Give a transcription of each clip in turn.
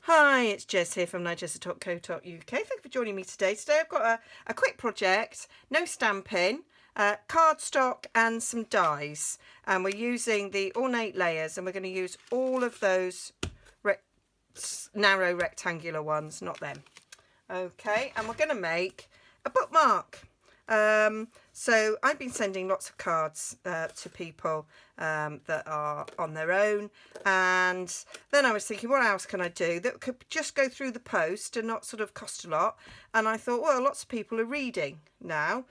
Hi, it's Jez here from Nigezza.co.uk. Thank you for joining me today. Today I've got a quick project, no stamping, cardstock and some dies. And we're using the Ornate layers, and we're going to use all of those narrow rectangular ones, not them. Okay, and we're going to make a bookmark. So I've been sending lots of cards to people that are on their own, and then I was thinking, what else can I do that could just go through the post and not sort of cost a lot? And I thought, well, lots of people are reading now,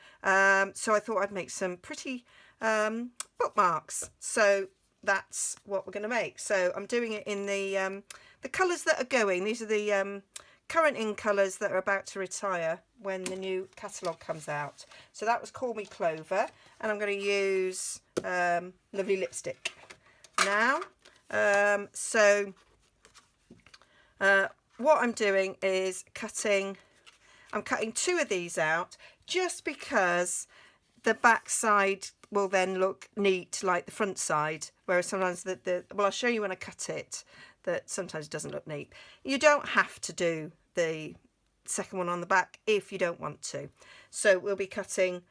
so I thought I'd make some pretty bookmarks. So that's what we're going to make. So I'm doing it in the colours that are going. These are the current in colours that are about to retire when the new catalogue comes out. So that was Call Me Clover, and I'm going to use Lovely Lipstick now. What I'm doing is I'm cutting two of these out just because the back side will then look neat like the front side, whereas sometimes well, I'll show you when I cut it that sometimes it doesn't look neat. You don't have to do the second one on the back if you don't want to. So we'll be cutting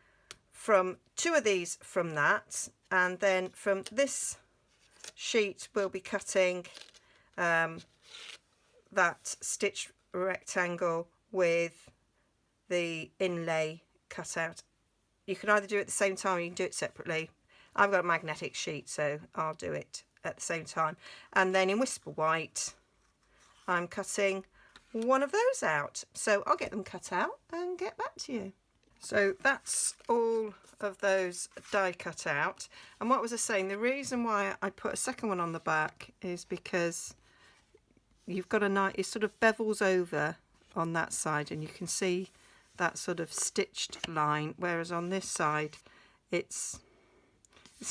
from two of these from that, and then from this sheet we'll be cutting that stitched rectangle with the inlay cut out. You can either do it at the same time or you can do it separately. I've got a magnetic sheet, so I'll do it at the same time. And then in Whisper White I'm cutting one of those out, so I'll get them cut out and get back to you. So that's all of those die cut out, and what was I saying, the reason why I put a second one on the back is because you've got a nice, it sort of bevels over on that side and you can see that sort of stitched line, whereas on this side it's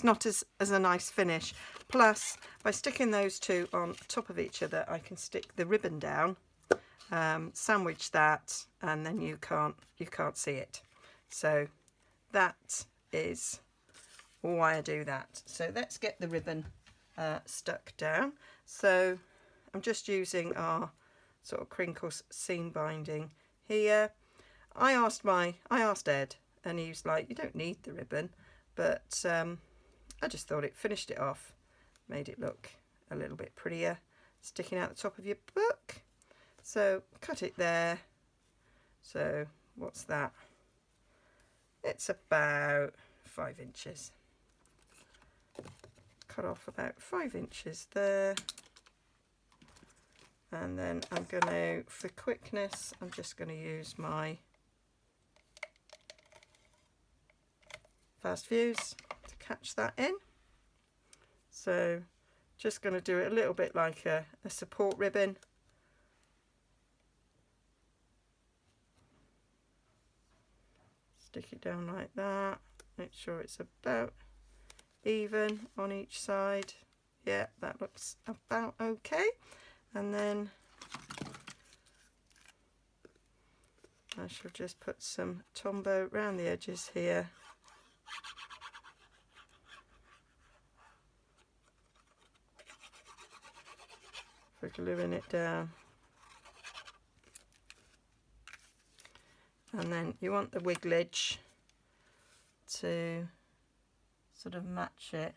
not as a nice finish. Plus, by sticking those two on top of each other, I can stick the ribbon down, sandwich that, and then you can't see it. So that is why I do that. So let's get the ribbon stuck down. So I'm just using our sort of crinkle seam binding here. I asked Ed, and he was like, you don't need the ribbon, but I just thought it finished it off, made it look a little bit prettier sticking out the top of your book. So cut it there. So what's that? It's about 5 inches. Cut off about 5 inches there. And then I'm going to, for quickness, I'm just going to use my fast fuse to catch that in. So just going to do it a little bit like a support ribbon. Stick it down like that. Make sure it's about even on each side. Yeah, that looks about okay. And then I shall just put some Tombow around the edges here. For gluing it down. And then you want the wigglage to sort of match it.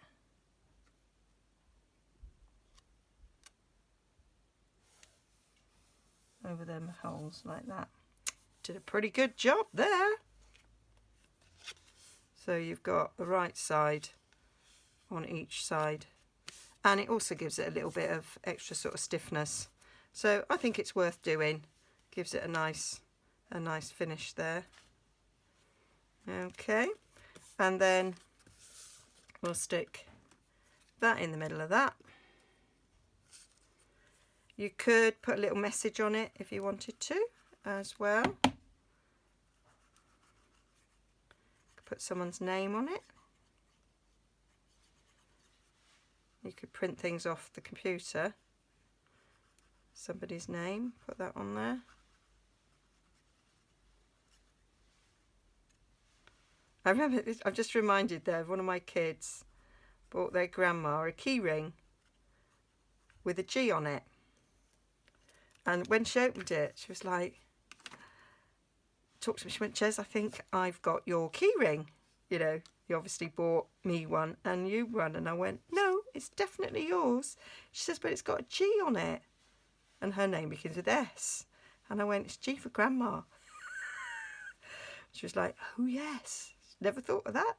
Over them holes like that. Did a pretty good job there. So you've got the right side on each side, and it also gives it a little bit of extra sort of stiffness. So I think it's worth doing. Gives it a nice finish there. Okay, and then we'll stick that in the middle of that. You could put a little message on it if you wanted to as well. Put someone's name on it. You could print things off the computer. Somebody's name, put that on there. I remember this, I'm just reminded there of one of my kids bought their grandma a key ring with a G on it. And when she opened it, she was like, talked to me, she went, Jez, I think I've got your key ring. You know, you obviously bought me one and you one. And I went, no, it's definitely yours. She says, but it's got a G on it. And her name begins with S. And I went, it's G for Grandma. She was like, oh yes, never thought of that.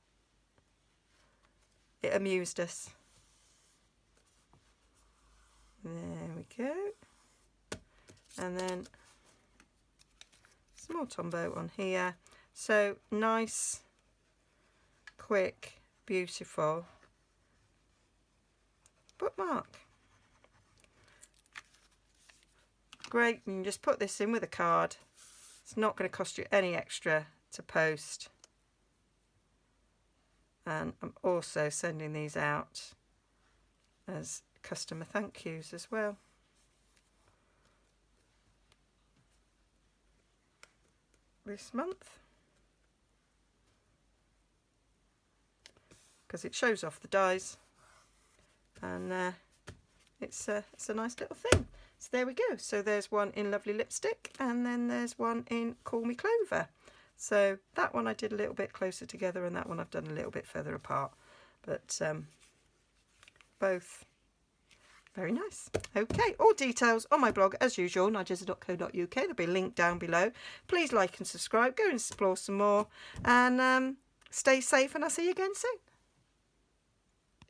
It amused us. There we go. And then some more Tombow on here. So nice, quick, beautiful bookmark. Great, you can just put this in with a card. It's not going to cost you any extra to post. And I'm also sending these out as customer thank yous as well. This month. Because it shows off the dies. And it's a nice little thing. So there we go. So there's one in Lovely Lipstick and then there's one in Call Me Clover. So that one I did a little bit closer together and that one I've done a little bit further apart. But both very nice. Okay, all details on my blog as usual, nigezza.co.uk. There'll be a link down below. Please like and subscribe. Go and explore some more and stay safe and I'll see you again soon.